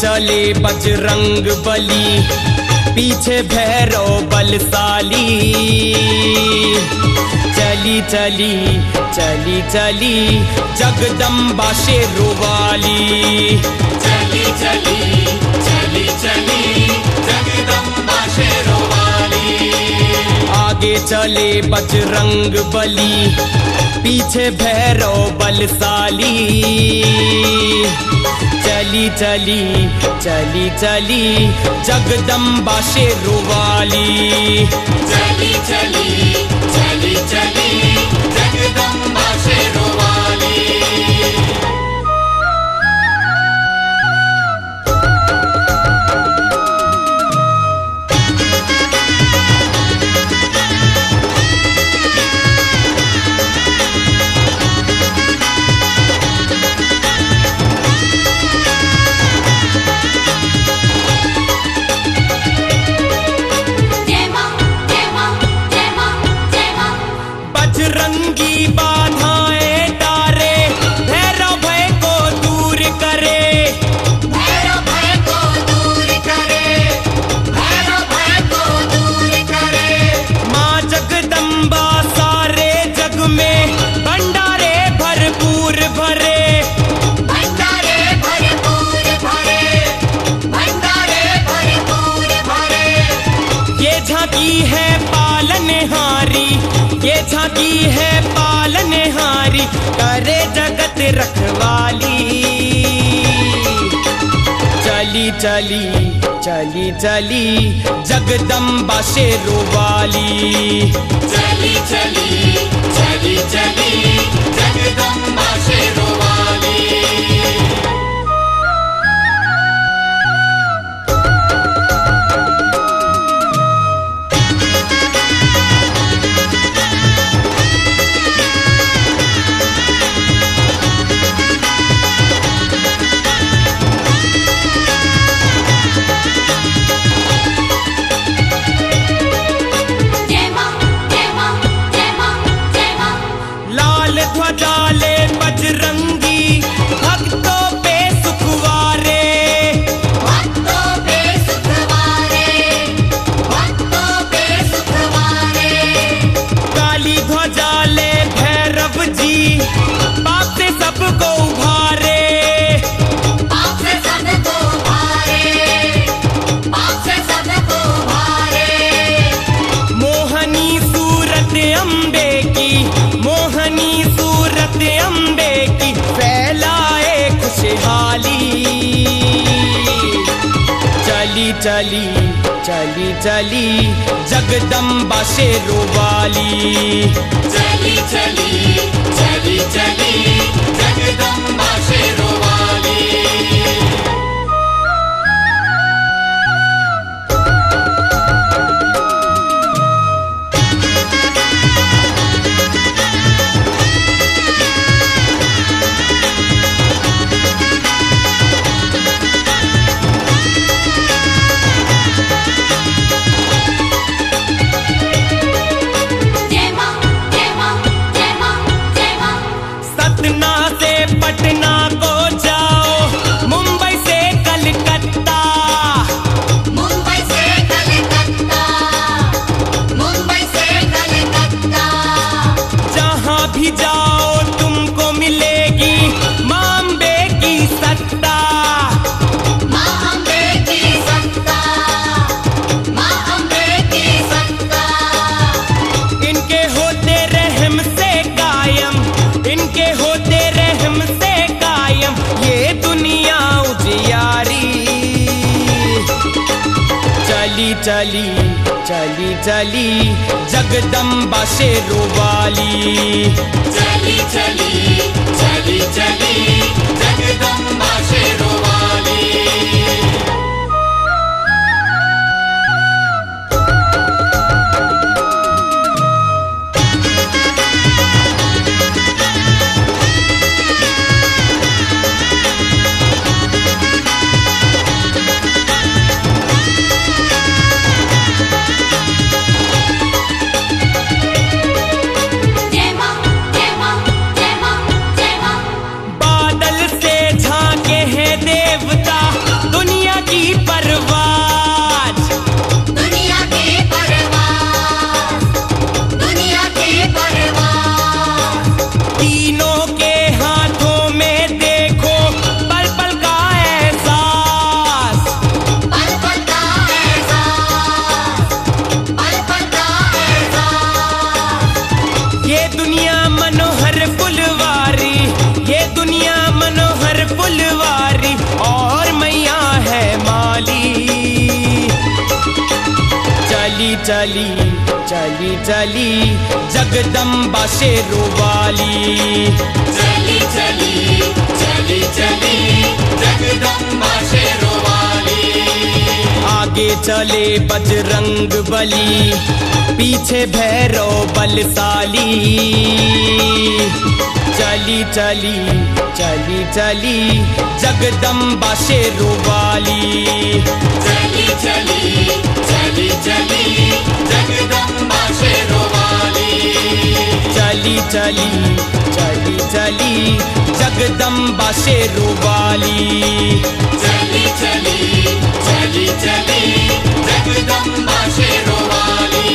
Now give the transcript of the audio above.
चले बजरंग बली, पीछे भैरव बलशाली। चली चली चली चली जगदम्बा शेरों वाली। चली चली चली चली जगदम्बा शेरों वाली। आगे चले बजरंग बली, पीछे भैरव बलशाली। चली चली चली चली जगदम्बा शेरों वाली। चली चली चली चली जगदम्बा शेरों वाली। बजरंगी बाधाएं तारे, भैरव भय को दूर करे। भैरव भय को दूर करे, भैरव भय को दूर करे। माँ जगदम्बा सारे जग में भंडारे भरपूर भरे। भंडारे भरपूर भरे, भंडारे भरपूर भरे। ये झांकी है पालनहारी, ये झांकी है पालनहारी, करे जगत रखवाली। चली चली चली चली जगदम्बा शेरों वाली। चली चली चली चली जगदम्बा शेरों वाली। ध्वजा ले बजरंगी, भक्तों पे सुखवारे। भक्तों पे सुखवारे, भक्तों पे सुखवारे। काली ध्वजा ले भैरव जी, पाप से सबको उभारे। पाप से सबको उभारे, पाप से सबको उभारे। मोहनी सूरत अम्बे की, मोहनी सूरत अम्बे की, फैलाए खुशहाली। चली चली चली चली जगदम्बा शेरों वाली। चली चली चली चली जगदम्बा शेरों वाली। सतना से पटना को जाओ, मुंबई से कलकत्ता। मुंबई से कलकत्ता, मुंबई से कलकत्ता। जहाँ भी जाओ तुमको मिलेगी माँ अम्बे की सत्ता। माँ अम्बे की सत्ता, माँ अम्बे की सत्ता। इनके होते रहम से कायम, इनके होते रहम से कायम, ये दुनिया उजियारी। चली चली चली चली जगदम्बा शेरों वाली। चली चली चली चली जगदम्बा शेरों वाली। बादल से झांके हैं चली चली चली जगदम्बा शेरोवाली। चली चली चली चली जगदम्बा शेरोवाली। आगे चले बजरंग बली, पीछे भैरव बलशाली। चली चली चली चली जगदम्बा शेरोवाली। चली चली चली चली जगदम्बा शेरोवाली। चली चली चली चली जगदम्बा शेरोवाली। चली चली चली चली जगदम्बा शेरोवाली।